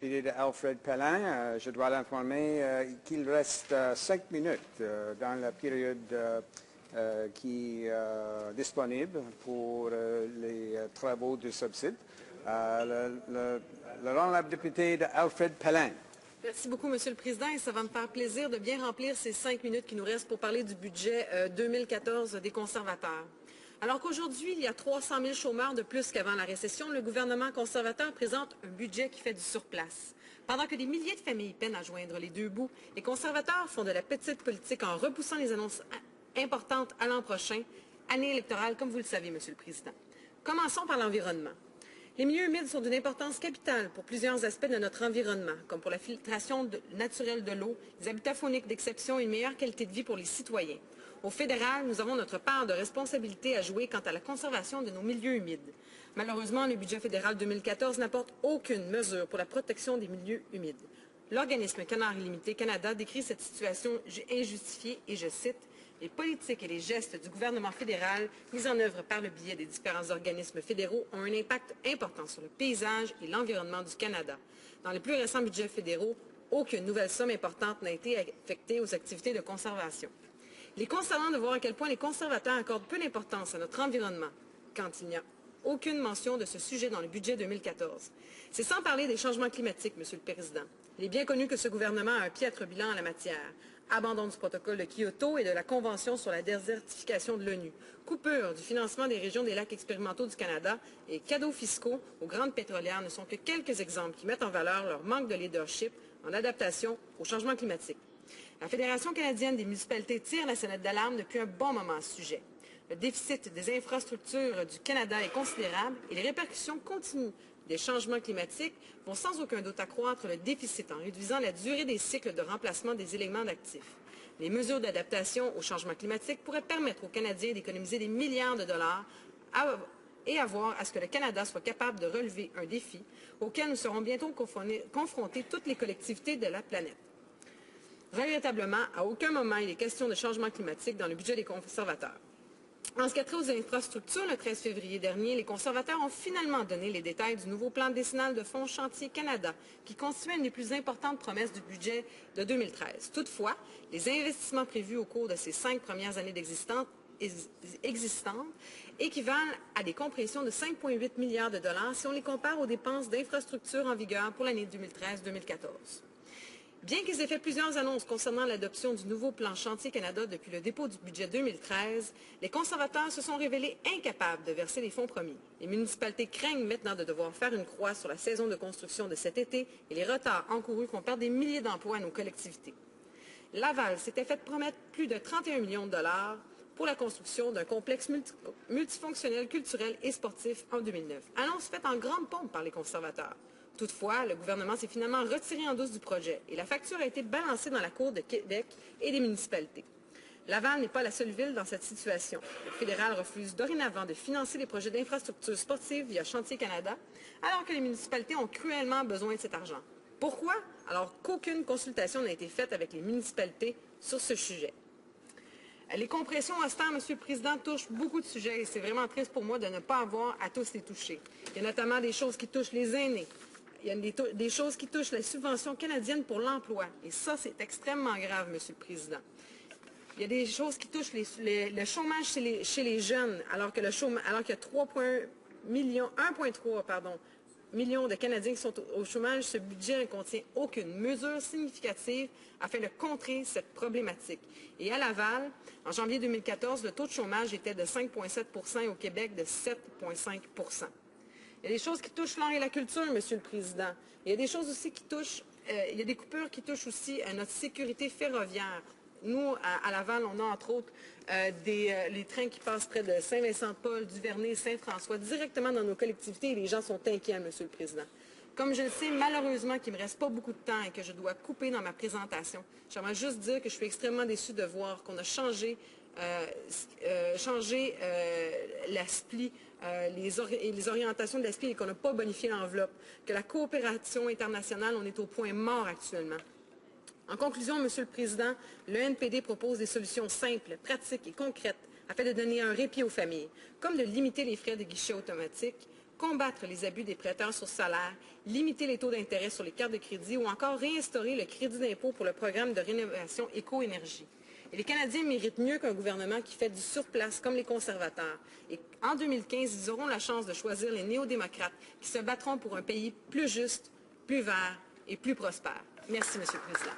Député de Alfred Pelin, je dois l'informer qu'il reste 5 minutes dans la période qui est disponible pour les travaux de subside. L'honorable député de Alfred Pelin. Merci beaucoup, Monsieur le Président, et ça va me faire plaisir de bien remplir ces 5 minutes qui nous restent pour parler du budget 2014 des conservateurs. Alors qu'aujourd'hui, il y a 300 000 chômeurs de plus qu'avant la récession, le gouvernement conservateur présente un budget qui fait du surplace. Pendant que des milliers de familles peinent à joindre les deux bouts, les conservateurs font de la petite politique en repoussant les annonces importantes à l'an prochain, année électorale, comme vous le savez, Monsieur le Président. Commençons par l'environnement. Les milieux humides sont d'une importance capitale pour plusieurs aspects de notre environnement, comme pour la filtration naturelle de l'eau, les habitats fauniques d'exception et une meilleure qualité de vie pour les citoyens. Au fédéral, nous avons notre part de responsabilité à jouer quant à la conservation de nos milieux humides. Malheureusement, le budget fédéral 2014 n'apporte aucune mesure pour la protection des milieux humides. L'organisme Canards Illimité Canada décrit cette situation injustifiée et je cite « Les politiques et les gestes du gouvernement fédéral mis en œuvre par le biais des différents organismes fédéraux ont un impact important sur le paysage et l'environnement du Canada. Dans les plus récents budgets fédéraux, aucune nouvelle somme importante n'a été affectée aux activités de conservation. Il est consolant de voir à quel point les conservateurs accordent peu d'importance à notre environnement quand il n'y a aucune mention de ce sujet dans le budget 2014. C'est sans parler des changements climatiques, Monsieur le Président. Il est bien connu que ce gouvernement a un piètre bilan en la matière. Abandon du protocole de Kyoto et de la Convention sur la désertification de l'ONU, coupure du financement des régions des lacs expérimentaux du Canada et cadeaux fiscaux aux grandes pétrolières ne sont que quelques exemples qui mettent en valeur leur manque de leadership en adaptation au changement climatique. La Fédération canadienne des municipalités tire la sonnette d'alarme depuis un bon moment à ce sujet. Le déficit des infrastructures du Canada est considérable et les répercussions continues des changements climatiques vont sans aucun doute accroître le déficit en réduisant la durée des cycles de remplacement des éléments d'actifs. Les mesures d'adaptation au changement climatique pourraient permettre aux Canadiens d'économiser des milliards de dollars et avoir à ce que le Canada soit capable de relever un défi auquel nous serons bientôt confrontés toutes les collectivités de la planète. Regrettablement, à aucun moment il est question de changement climatique dans le budget des conservateurs. En ce qui a trait aux infrastructures, le 13 février dernier, les conservateurs ont finalement donné les détails du nouveau plan décennal de Fonds Chantier Canada, qui constituait une des plus importantes promesses du budget de 2013. Toutefois, les investissements prévus au cours de ces 5 premières années existantes équivalent à des compressions de 5,8 milliards de dollars si on les compare aux dépenses d'infrastructures en vigueur pour l'année 2013-2014. Bien qu'ils aient fait plusieurs annonces concernant l'adoption du nouveau plan Chantier Canada depuis le dépôt du budget 2013, les conservateurs se sont révélés incapables de verser les fonds promis. Les municipalités craignent maintenant de devoir faire une croix sur la saison de construction de cet été et les retards encourus font perdre des milliers d'emplois à nos collectivités. Laval s'était fait promettre plus de 31 millions de dollars pour la construction d'un complexe multifonctionnel, culturel et sportif en 2009. Annonce faite en grande pompe par les conservateurs. Toutefois, le gouvernement s'est finalement retiré en douce du projet et la facture a été balancée dans la Cour de Québec et des municipalités. Laval n'est pas la seule ville dans cette situation. Le fédéral refuse dorénavant de financer les projets d'infrastructures sportives via Chantier Canada, alors que les municipalités ont cruellement besoin de cet argent. Pourquoi? Alors qu'aucune consultation n'a été faite avec les municipalités sur ce sujet. Les compressions austères, Monsieur le Président, touchent beaucoup de sujets et c'est vraiment triste pour moi de ne pas avoir à tous les toucher. Il y a notamment des choses qui touchent les aînés. Il y a des choses qui touchent la subvention canadienne pour l'emploi. Et ça, c'est extrêmement grave, Monsieur le Président. Il y a des choses qui touchent le chômage chez les jeunes, alors qu'il y a 1,3 millions de Canadiens qui sont au chômage. Ce budget ne contient aucune mesure significative afin de contrer cette problématique. Et à Laval, en janvier 2014, le taux de chômage était de 5,7 % et au Québec de 7,5 %. Il y a des choses qui touchent l'art et la culture, Monsieur le Président. Il y a des choses aussi qui touchent, il y a des coupures qui touchent aussi à notre sécurité ferroviaire. Nous, à Laval, on a entre autres les trains qui passent près de Saint-Vincent-de-Paul, Duvernay, Saint-François, directement dans nos collectivités et les gens sont inquiets, Monsieur le Président. Comme je le sais, malheureusement, qu'il ne me reste pas beaucoup de temps et que je dois couper dans ma présentation, j'aimerais juste dire que je suis extrêmement déçue de voir qu'on a changé la SPLI, les orientations de la SPLI et qu'on n'a pas bonifié l'enveloppe, que la coopération internationale, on est au point mort actuellement. En conclusion, Monsieur le Président, le NPD propose des solutions simples, pratiques et concrètes afin de donner un répit aux familles, comme de limiter les frais de guichet automatique combattre les abus des prêteurs sur salaire, limiter les taux d'intérêt sur les cartes de crédit ou encore réinstaurer le crédit d'impôt pour le programme de rénovation éco-énergie. Et les Canadiens méritent mieux qu'un gouvernement qui fait du surplace comme les conservateurs. Et en 2015, ils auront la chance de choisir les néo-démocrates qui se battront pour un pays plus juste, plus vert et plus prospère. Merci, M. le Président.